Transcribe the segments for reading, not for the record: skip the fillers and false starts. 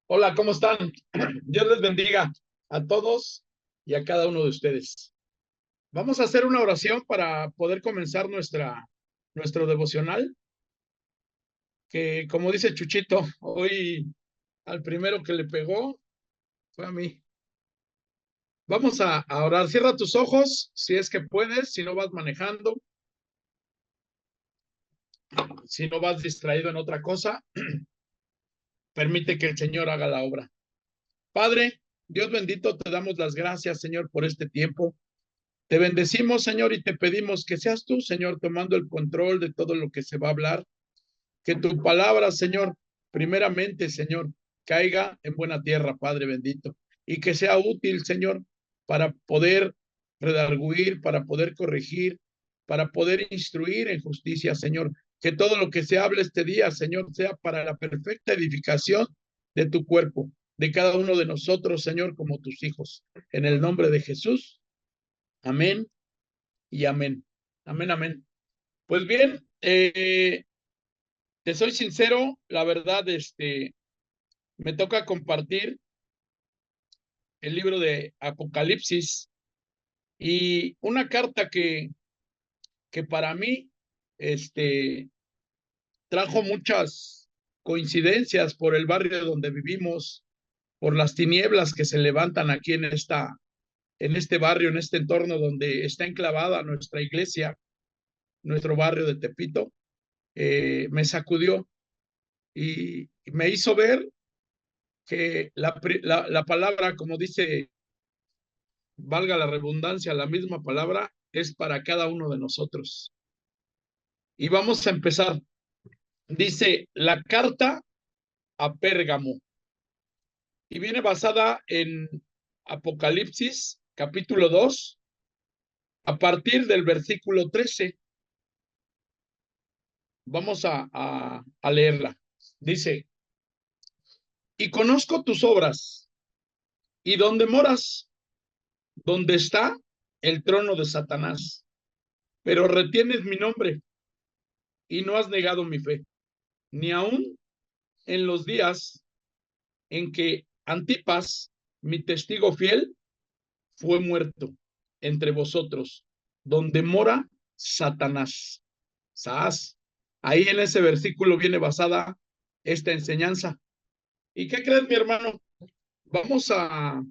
Hola, ¿cómo están? Dios les bendiga a todos y a cada uno de ustedes. Vamos a hacer una oración para poder comenzar nuestro devocional, que como dice Chuchito, hoy al primero que le pegó fue a mí. Vamos a orar. Cierra tus ojos si es que puedes, si no vas manejando, si no vas distraído en otra cosa, permite que el Señor haga la obra. Padre, Dios bendito, te damos las gracias, Señor, por este tiempo. Te bendecimos, Señor, y te pedimos que seas tú, Señor, tomando el control de todo lo que se va a hablar. Que tu palabra, Señor, primeramente, Señor, caiga en buena tierra, Padre bendito, y que sea útil, Señor, para poder redarguir, para poder corregir, para poder instruir en justicia, Señor. Que todo lo que se hable este día, Señor, sea para la perfecta edificación de tu cuerpo, de cada uno de nosotros, Señor, como tus hijos. En el nombre de Jesús. Amén y amén. Amén, amén. Pues bien, te soy sincero, la verdad, me toca compartir el libro de Apocalipsis y una carta que para mí, este, trajo muchas coincidencias por el barrio donde vivimos, por las tinieblas que se levantan aquí en este barrio, en este entorno donde está enclavada nuestra iglesia, nuestro barrio de Tepito. Me sacudió y me hizo ver que la palabra, como dice, valga la redundancia, la misma palabra es para cada uno de nosotros. Y vamos a empezar. Dice la carta a Pérgamo y viene basada en Apocalipsis capítulo 2 a partir del versículo 13. Vamos a leerla. Dice, y conozco tus obras y dónde moras, donde está el trono de Satanás, pero retienes mi nombre y no has negado mi fe, ni aun en los días en que Antipas, mi testigo fiel, fue muerto entre vosotros, donde mora Satanás. ¿Sabes? Ahí en ese versículo viene basada esta enseñanza. ¿Y qué crees, mi hermano? Vamos a...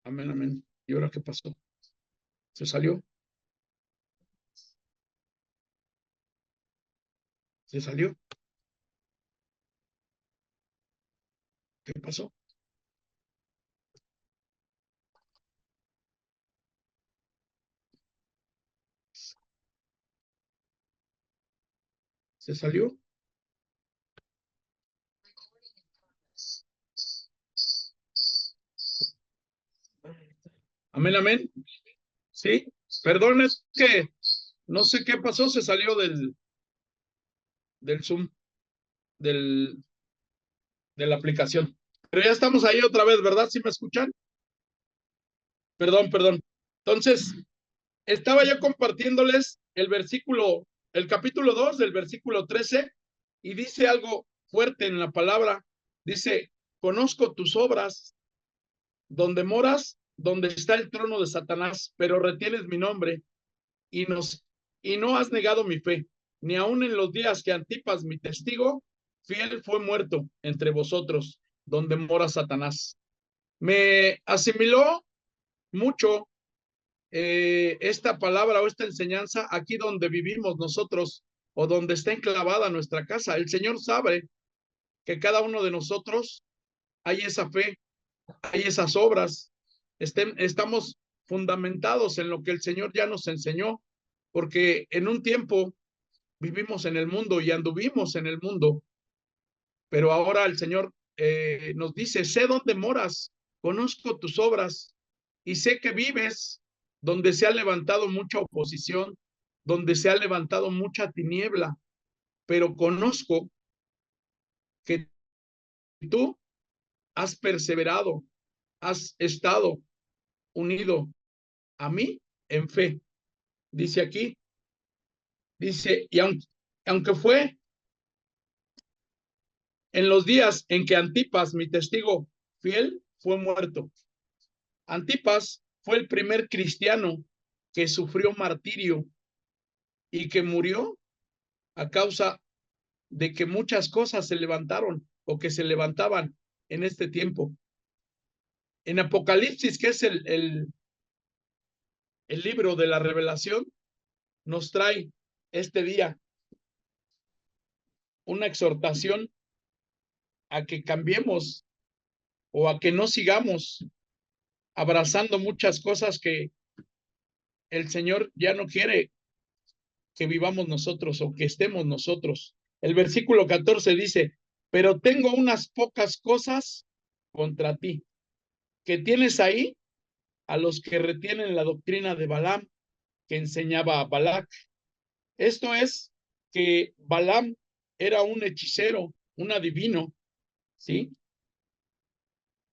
Amén, amén. ¿Y ahora qué pasó? ¿Se salió? ¿Se salió? ¿Qué pasó? ¿Se salió? Amén, amén. Sí, perdón, es que no sé qué pasó, se salió del Zoom, del, de la aplicación. Pero ya estamos ahí otra vez, ¿verdad? ¿Sí me escuchan? Perdón, perdón. Entonces, estaba yo compartiéndoles el capítulo 2 del versículo 13 y dice algo fuerte en la palabra. Dice, conozco tus obras, donde moras, donde está el trono de Satanás, pero retienes mi nombre y, nos, y no has negado mi fe, ni aun en los días que Antipas, mi testigo, fiel fue muerto entre vosotros, donde mora Satanás. Me asimiló mucho esta palabra o esta enseñanza aquí donde vivimos nosotros o donde está enclavada nuestra casa. El Señor sabe que cada uno de nosotros hay esa fe, hay esas obras, estamos fundamentados en lo que el Señor ya nos enseñó, porque en un tiempo vivimos en el mundo y anduvimos en el mundo, pero ahora el Señor nos dice, sé dónde moras, conozco tus obras y sé que vives donde se ha levantado mucha oposición, donde se ha levantado mucha tiniebla, pero conozco que tú has perseverado, has estado unido a mí en fe. Dice aquí, dice, y aunque fue en los días en que Antipas, mi testigo fiel, fue muerto. Antipas fue el primer cristiano que sufrió martirio y que murió a causa de que muchas cosas se levantaron o que se levantaban en este tiempo. En Apocalipsis, que es el libro de la revelación, nos trae este día una exhortación a que cambiemos o a que no sigamos abrazando muchas cosas que el Señor ya no quiere que vivamos nosotros o que estemos nosotros. El versículo 14 dice, pero tengo unas pocas cosas contra ti, que tienes ahí a los que retienen la doctrina de Balaam que enseñaba a Balac. Esto es que Balaam era un hechicero, un adivino, ¿sí?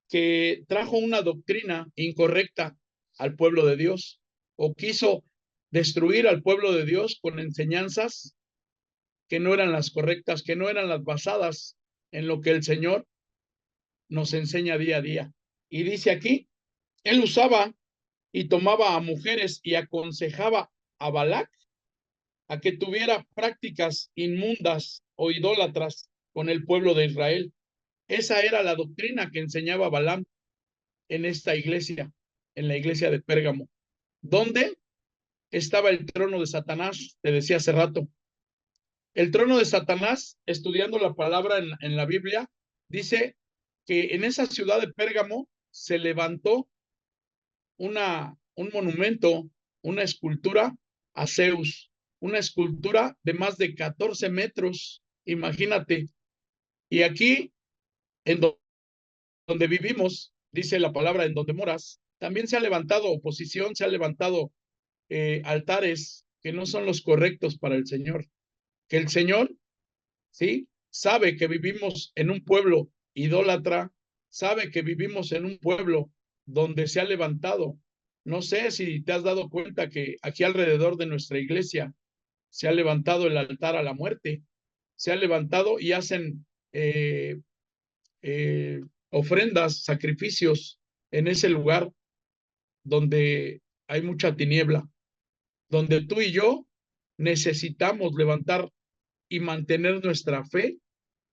Que trajo una doctrina incorrecta al pueblo de Dios o quiso destruir al pueblo de Dios con enseñanzas que no eran las correctas, que no eran las basadas en lo que el Señor nos enseña día a día. Y dice aquí, él usaba y tomaba a mujeres y aconsejaba a Balac a que tuviera prácticas inmundas o idólatras con el pueblo de Israel. Esa era la doctrina que enseñaba Balaam en esta iglesia, en la iglesia de Pérgamo. ¿Dónde estaba el trono de Satanás? Te decía hace rato. El trono de Satanás, estudiando la palabra en la Biblia, dice que en esa ciudad de Pérgamo se levantó un monumento, una escultura a Zeus, una escultura de más de 14 metros, imagínate. Y aquí, en donde vivimos, dice la palabra, en donde moras, también se ha levantado oposición, se ha levantado altares que no son los correctos para el Señor. Que el Señor, ¿sí? Sabe que vivimos en un pueblo idólatra, sabe que vivimos en un pueblo donde se ha levantado. No sé si te has dado cuenta que aquí alrededor de nuestra iglesia se ha levantado el altar a la muerte, se ha levantado y hacen ofrendas, sacrificios en ese lugar donde hay mucha tiniebla, donde tú y yo necesitamos levantar y mantener nuestra fe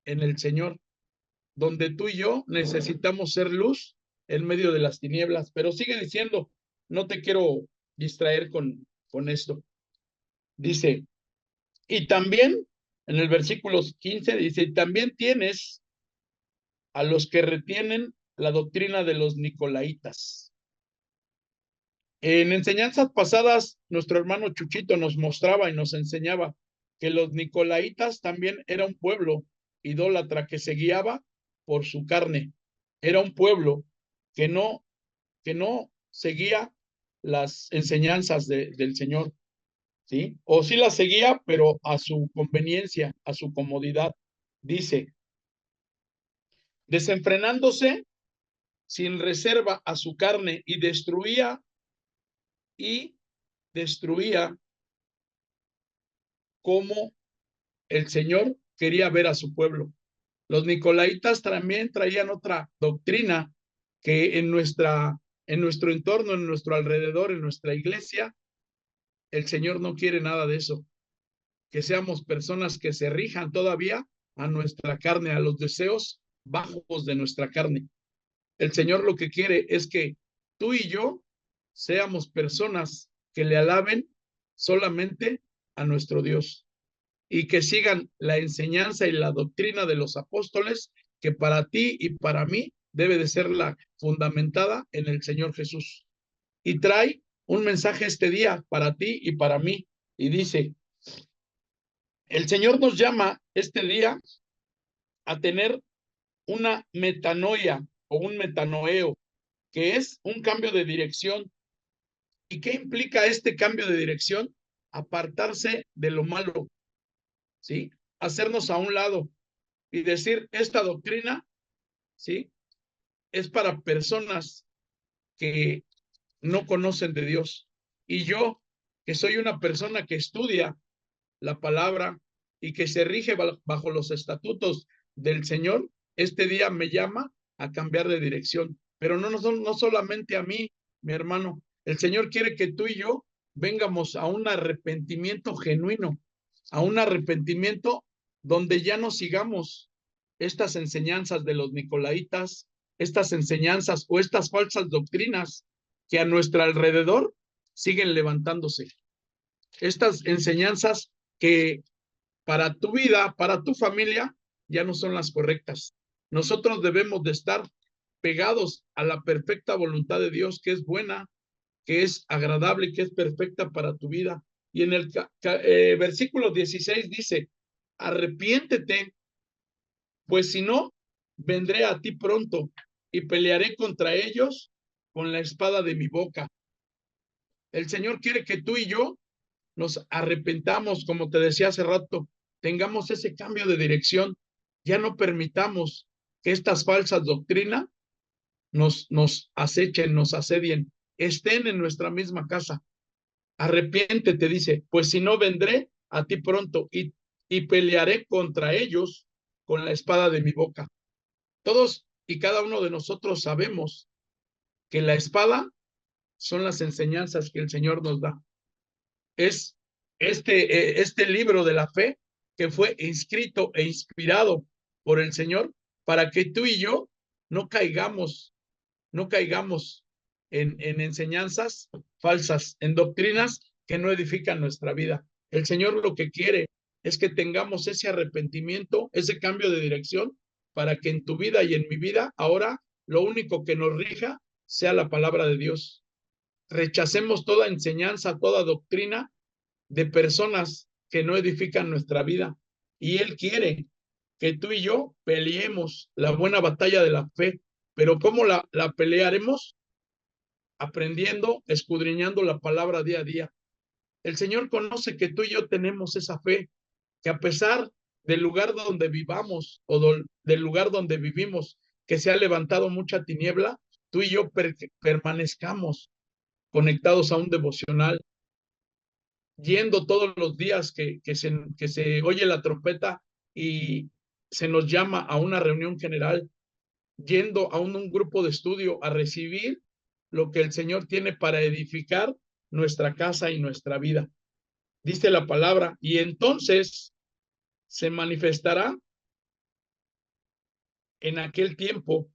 en el Señor, donde tú y yo necesitamos ser luz en medio de las tinieblas. Pero sigue diciendo, no te quiero distraer con esto. Dice, y también en el versículo 15 dice, también tienes a los que retienen la doctrina de los nicolaitas. En enseñanzas pasadas, nuestro hermano Chuchito nos mostraba y nos enseñaba que los nicolaitas también era un pueblo idólatra que se guiaba por su carne. Era un pueblo que no seguía las enseñanzas del Señor, ¿sí? O sí las seguía, pero a su conveniencia, a su comodidad. Dice, desenfrenándose sin reserva a su carne y destruía como el Señor quería ver a su pueblo. Los nicolaitas también traían otra doctrina que en nuestro entorno, en nuestro alrededor, en nuestra iglesia, el Señor no quiere nada de eso. Que seamos personas que se rijan todavía a nuestra carne, a los deseos bajos de nuestra carne. El Señor lo que quiere es que tú y yo seamos personas que le alaben solamente a nuestro Dios y que sigan la enseñanza y la doctrina de los apóstoles, que para ti y para mí debe de ser la fundamentada en el Señor Jesús. Y trae un mensaje este día para ti y para mí. Y dice, el Señor nos llama este día a tener una metanoia o un metanoeo, que es un cambio de dirección. ¿Y qué implica este cambio de dirección? Apartarse de lo malo, ¿sí? Hacernos a un lado y decir, esta doctrina, ¿sí? Es para personas que no conocen de Dios. Y yo, que soy una persona que estudia la palabra y que se rige bajo los estatutos del Señor, este día me llama a cambiar de dirección. Pero no solamente a mí, mi hermano. El Señor quiere que tú y yo vengamos a un arrepentimiento genuino, a un arrepentimiento donde ya no sigamos estas enseñanzas de los nicolaitas, estas enseñanzas o estas falsas doctrinas que a nuestro alrededor siguen levantándose. Estas enseñanzas que para tu vida, para tu familia, ya no son las correctas. Nosotros debemos de estar pegados a la perfecta voluntad de Dios, que es buena, que es agradable, que es perfecta para tu vida. Y en el versículo 16 dice, arrepiéntete, pues si no, vendré a ti pronto y pelearé contra ellos con la espada de mi boca. El Señor quiere que tú y yo nos arrepentamos, como te decía hace rato, tengamos ese cambio de dirección, ya no permitamos que estas falsas doctrinas nos acechen, nos asedien, estén en nuestra misma casa. Arrepiéntete, dice, pues si no vendré a ti pronto y pelearé contra ellos con la espada de mi boca. Todos y cada uno de nosotros sabemos que la espada son las enseñanzas que el Señor nos da. Es este libro de la fe que fue inscrito e inspirado por el Señor para que tú y yo no caigamos en enseñanzas falsas, en doctrinas que no edifican nuestra vida. El Señor lo que quiere es que tengamos ese arrepentimiento, ese cambio de dirección, para que en tu vida y en mi vida ahora lo único que nos rija sea la palabra de Dios. Rechacemos toda enseñanza, toda doctrina de personas que no edifican nuestra vida. Y Él quiere que tú y yo peleemos la buena batalla de la fe. Pero ¿cómo la pelearemos? Aprendiendo, escudriñando la palabra día a día. El Señor conoce que tú y yo tenemos esa fe, que a pesar del lugar donde vivamos o del lugar donde vivimos, que se ha levantado mucha tiniebla, tú y yo permanezcamos conectados a un devocional, yendo todos los días que se oye la trompeta y se nos llama a una reunión general, yendo a un grupo de estudio a recibir lo que el Señor tiene para edificar nuestra casa y nuestra vida. Dice la palabra, y entonces se manifestará en aquel tiempo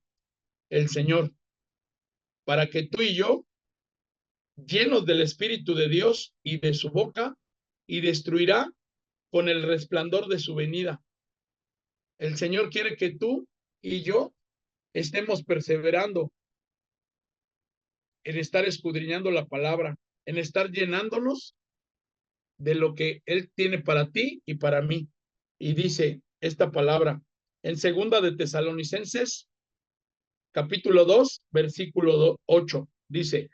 el Señor, para que tú y yo, llenos del Espíritu de Dios y de su boca, y destruirá con el resplandor de su venida. El Señor quiere que tú y yo estemos perseverando en estar escudriñando la palabra, en estar llenándonos de lo que Él tiene para ti y para mí. Y dice esta palabra en segunda de Tesalonicenses, capítulo 2, versículo 8, dice,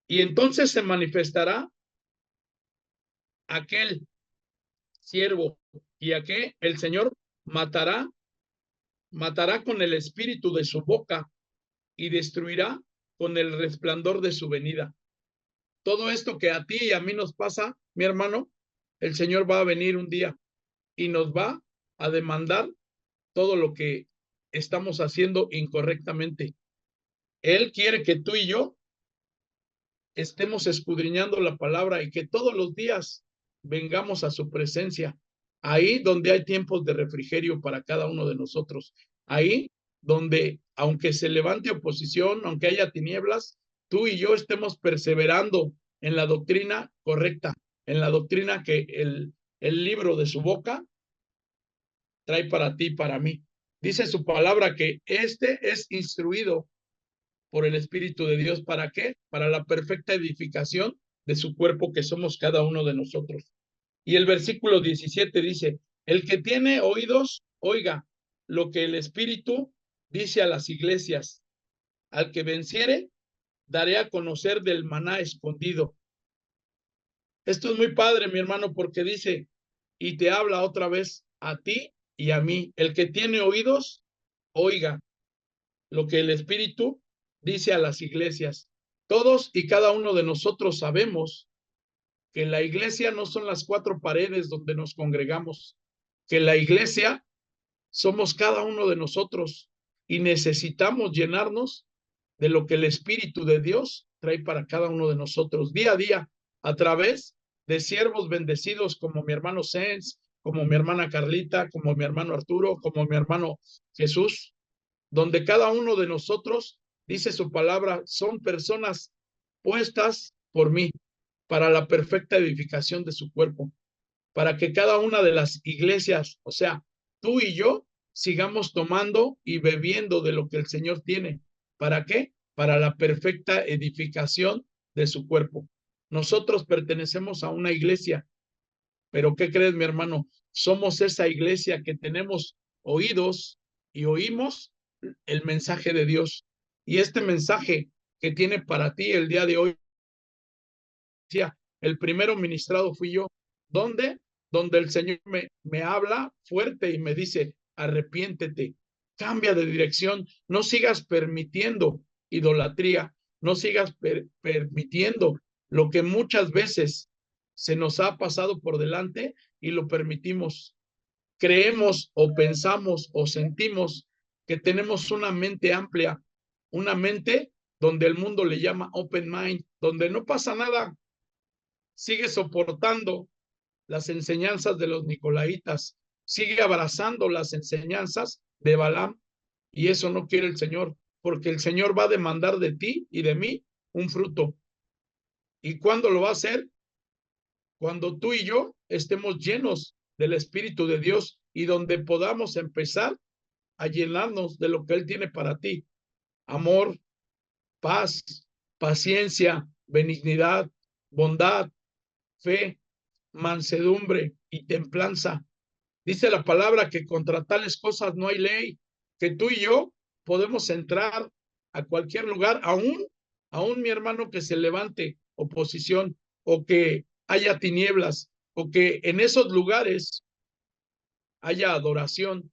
y entonces se manifestará aquel siervo y a que el Señor matará con el espíritu de su boca y destruirá con el resplandor de su venida. Todo esto que a ti y a mí nos pasa, mi hermano, el Señor va a venir un día y nos va a demandar todo lo que estamos haciendo incorrectamente. Él quiere que tú y yo estemos escudriñando la palabra y que todos los días vengamos a su presencia, ahí donde hay tiempos de refrigerio para cada uno de nosotros, ahí donde, aunque se levante oposición, aunque haya tinieblas, tú y yo estemos perseverando en la doctrina correcta, en la doctrina que el libro de su boca trae para ti y para mí. Dice su palabra que este es instruido por el Espíritu de Dios. ¿Para qué? Para la perfecta edificación de su cuerpo que somos cada uno de nosotros. Y el versículo 17 dice, el que tiene oídos, oiga lo que el Espíritu dice a las iglesias. Al que venciere, daré a conocer del maná escondido. Esto es muy padre, mi hermano, porque dice, y te habla otra vez a ti y a mí. El que tiene oídos, oiga lo que el Espíritu dice a las iglesias. Todos y cada uno de nosotros sabemos que la iglesia no son las cuatro paredes donde nos congregamos, que la iglesia somos cada uno de nosotros y necesitamos llenarnos de lo que el Espíritu de Dios trae para cada uno de nosotros día a día a través de siervos bendecidos como mi hermano Sens, como mi hermana Carlita, como mi hermano Arturo, como mi hermano Jesús, donde cada uno de nosotros, dice su palabra, son personas puestas por mí para la perfecta edificación de su cuerpo, para que cada una de las iglesias, o sea, tú y yo, sigamos tomando y bebiendo de lo que el Señor tiene. ¿Para qué? Para la perfecta edificación de su cuerpo. Nosotros pertenecemos a una iglesia, pero ¿qué crees, mi hermano? Somos esa iglesia que tenemos oídos y oímos el mensaje de Dios. Y este mensaje que tiene para ti el día de hoy, el primero ministrado fui yo. ¿Dónde? Donde el Señor me habla fuerte y me dice, arrepiéntete, cambia de dirección, no sigas permitiendo idolatría, no sigas permitiendo lo que muchas veces se nos ha pasado por delante y lo permitimos. Creemos o pensamos o sentimos que tenemos una mente amplia, una mente donde el mundo le llama open mind, donde no pasa nada, sigue soportando las enseñanzas de los nicolaitas, sigue abrazando las enseñanzas de Balaam, y eso no quiere el Señor, porque el Señor va a demandar de ti y de mí un fruto. ¿Y cuándo lo va a hacer? Cuando tú y yo estemos llenos del Espíritu de Dios y donde podamos empezar a llenarnos de lo que Él tiene para ti. Amor, paz, paciencia, benignidad, bondad, fe, mansedumbre y templanza. Dice la palabra que contra tales cosas no hay ley, que tú y yo podemos entrar a cualquier lugar, aún mi hermano, que se levante oposición o que haya tinieblas o que en esos lugares haya adoración,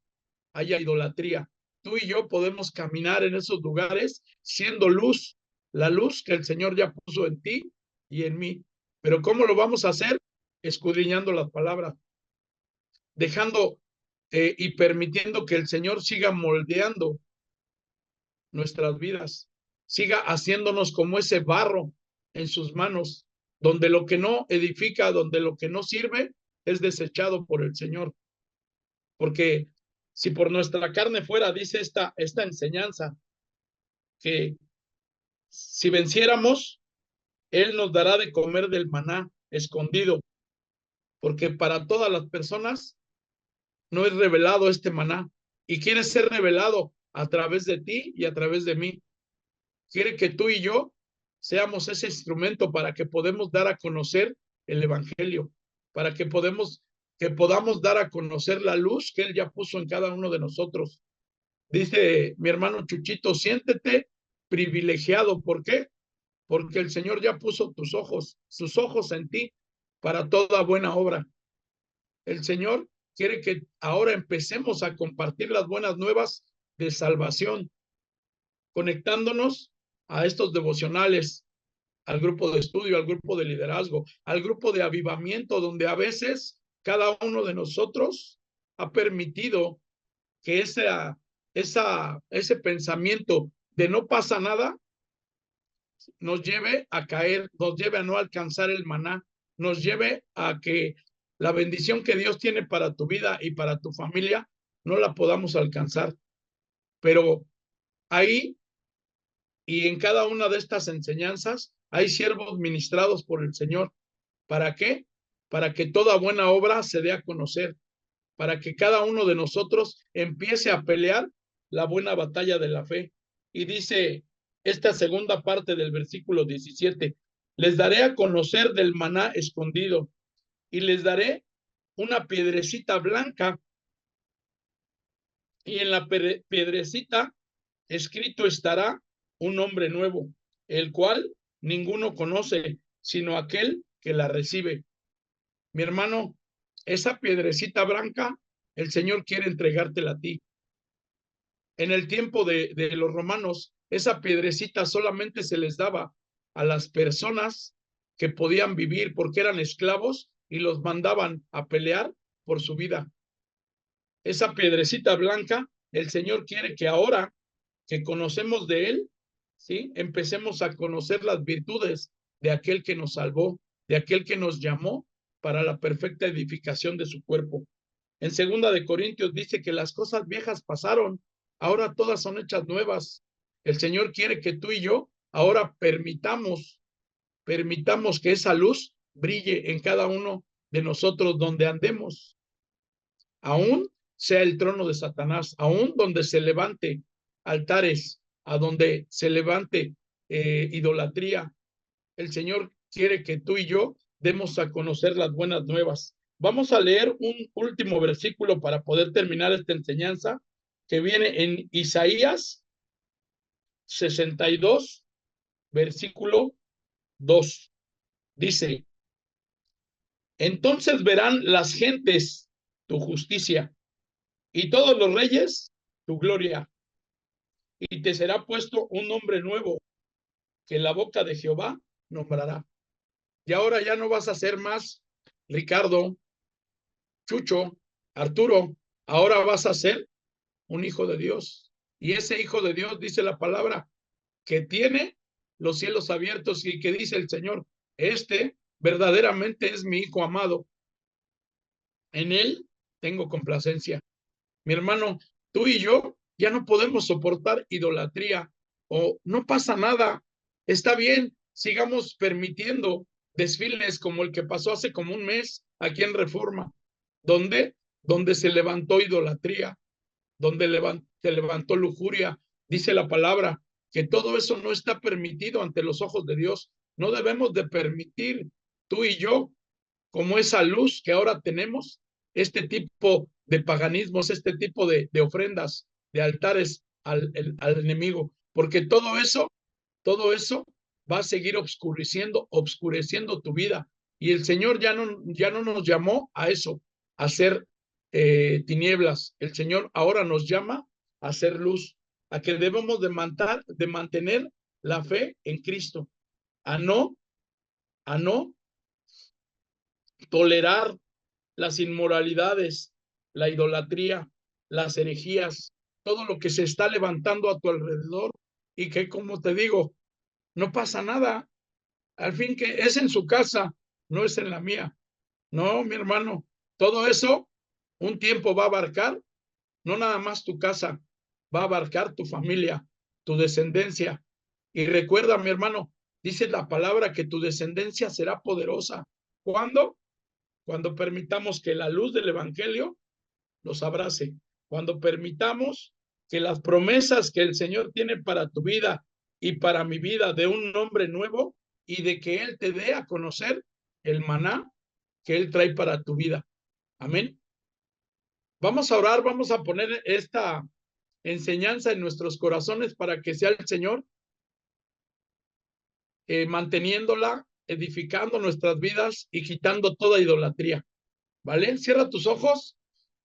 haya idolatría. Tú y yo podemos caminar en esos lugares siendo luz, la luz que el Señor ya puso en ti y en mí. Pero ¿cómo lo vamos a hacer? Escudriñando las palabras, dejando y permitiendo que el Señor siga moldeando nuestras vidas, siga haciéndonos como ese barro en sus manos, donde lo que no edifica, donde lo que no sirve, es desechado por el Señor. Porque si por nuestra carne fuera, dice esta enseñanza, que si venciéramos, Él nos dará de comer del maná escondido, porque para todas las personas no es revelado este maná y quiere ser revelado a través de ti y a través de mí. Quiere que tú y yo seamos ese instrumento para que podamos dar a conocer el evangelio, para que podamos dar a conocer la luz que Él ya puso en cada uno de nosotros. Dice mi hermano Chuchito, siéntete privilegiado. ¿Por qué? Porque el Señor ya puso sus ojos en ti para toda buena obra. El Señor quiere que ahora empecemos a compartir las buenas nuevas de salvación, conectándonos a estos devocionales, al grupo de estudio, al grupo de liderazgo, al grupo de avivamiento, donde a veces cada uno de nosotros ha permitido que ese pensamiento de no pasa nada nos lleve a caer, nos lleve a no alcanzar el maná, nos lleve a que la bendición que Dios tiene para tu vida y para tu familia no la podamos alcanzar. Pero ahí y en cada una de estas enseñanzas hay siervos ministrados por el Señor. ¿Para qué? Para que toda buena obra se dé a conocer, para que cada uno de nosotros empiece a pelear la buena batalla de la fe. Y dice esta segunda parte del versículo 17, les daré a conocer del maná escondido y les daré una piedrecita blanca y en la piedrecita escrito estará un nombre nuevo, el cual ninguno conoce, sino aquel que la recibe. Mi hermano, esa piedrecita blanca, el Señor quiere entregártela a ti. En el tiempo de los romanos, esa piedrecita solamente se les daba a las personas que podían vivir porque eran esclavos y los mandaban a pelear por su vida. esa piedrecita blanca, el Señor quiere que ahora que conocemos de Él, ¿sí? Empecemos a conocer las virtudes de aquel que nos salvó, de aquel que nos llamó para la perfecta edificación de su cuerpo. En 2 Corintios dice que las cosas viejas pasaron, ahora todas son hechas nuevas. El Señor quiere que tú y yo ahora permitamos que esa luz brille en cada uno de nosotros donde andemos, aún sea el trono de Satanás, aún donde se levante altares, a donde se levante idolatría. El Señor quiere que tú y yo demos a conocer las buenas nuevas. Vamos a leer un último versículo para poder terminar esta enseñanza, que viene en Isaías 62, versículo 2. Dice: entonces verán las gentes tu justicia y todos los reyes tu gloria, y te será puesto un nombre nuevo que la boca de Jehová nombrará. Y ahora ya no vas a ser más Ricardo, Chucho, Arturo, ahora vas a ser un hijo de Dios. Y ese hijo de Dios, dice la palabra, que tiene los cielos abiertos y que dice el Señor, este verdaderamente es mi hijo amado, en él tengo complacencia. Mi hermano, tú y yo ya no podemos soportar idolatría, o no pasa nada, está bien, sigamos permitiendo desfiles como el que pasó hace como un mes aquí en Reforma, donde se levantó idolatría, donde se levantó lujuria. Dice la palabra que todo eso no está permitido ante los ojos de Dios. No debemos de permitir, tú y yo, como esa luz que ahora tenemos, este tipo de paganismos, este tipo de ofrendas, de altares al enemigo, porque todo eso va a seguir obscureciendo tu vida. Y el Señor ya no nos llamó a eso, a hacer tinieblas. El Señor ahora nos llama a hacer luz, a que debemos de mantener la fe en Cristo, a no tolerar las inmoralidades, la idolatría, las herejías, todo lo que se está levantando a tu alrededor, y que, como te digo, no pasa nada. Al fin, que es en su casa, no es en la mía. No, mi hermano, todo eso un tiempo va a abarcar, no nada más tu casa, va a abarcar tu familia, tu descendencia. Y recuerda, mi hermano, dice la palabra que tu descendencia será poderosa. ¿Cuándo? Cuando permitamos que la luz del evangelio los abrace, cuando permitamos que las promesas que el Señor tiene para tu vida y para mi vida, de un nombre nuevo, y de que Él te dé a conocer el maná que Él trae para tu vida. Amén. Vamos a orar, vamos a poner esta enseñanza en nuestros corazones para que sea el Señor manteniéndola, edificando nuestras vidas y quitando toda idolatría. ¿Vale? Cierra tus ojos.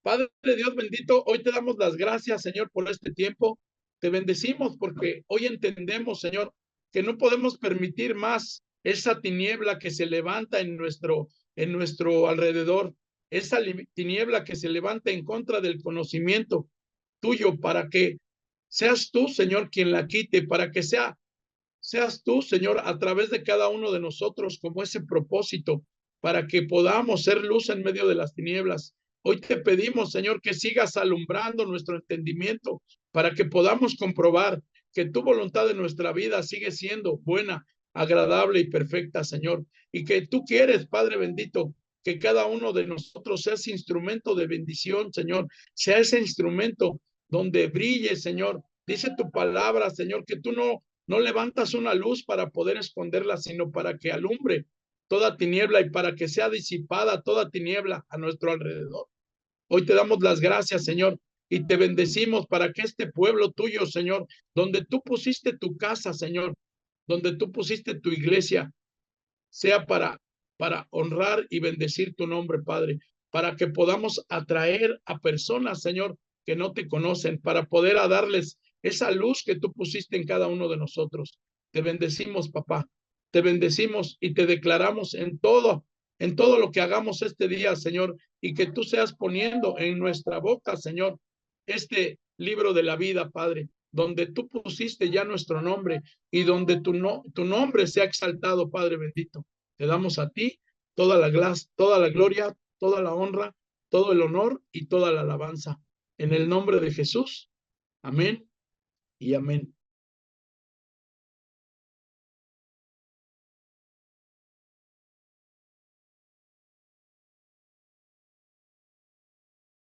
Padre Dios bendito, hoy te damos las gracias, Señor, por este tiempo. Te bendecimos porque hoy entendemos, Señor, que no podemos permitir más esa tiniebla que se levanta en nuestro alrededor, esa tiniebla que se levanta en contra del conocimiento tuyo, para que seas tú, Señor, quien la quite, para que seas tú, Señor, a través de cada uno de nosotros, como ese propósito, para que podamos ser luz en medio de las tinieblas. Hoy te pedimos, Señor, que sigas alumbrando nuestro entendimiento, para que podamos comprobar que tu voluntad en nuestra vida sigue siendo buena, agradable y perfecta, Señor. Y que tú quieres, Padre bendito, que cada uno de nosotros sea ese instrumento de bendición, Señor, sea ese instrumento donde brille, Señor. Dice tu palabra, Señor, que tú no levantas una luz para poder esconderla, sino para que alumbre toda tiniebla y para que sea disipada toda tiniebla a nuestro alrededor. Hoy te damos las gracias, Señor, y te bendecimos para que este pueblo tuyo, Señor, donde tú pusiste tu casa, Señor, donde tú pusiste tu iglesia, sea para honrar y bendecir tu nombre, Padre, para que podamos atraer a personas, Señor, que no te conocen, para poder darles esa luz que tú pusiste en cada uno de nosotros. Te bendecimos, papá, te bendecimos y te declaramos en todo lo que hagamos este día, Señor, y que tú seas poniendo en nuestra boca, Señor, este libro de la vida, Padre, donde tú pusiste ya nuestro nombre y donde tu nombre sea exaltado, Padre bendito. Te damos a ti toda la gloria, toda la honra, todo el honor y toda la alabanza. En el nombre de Jesús. Amén y amén.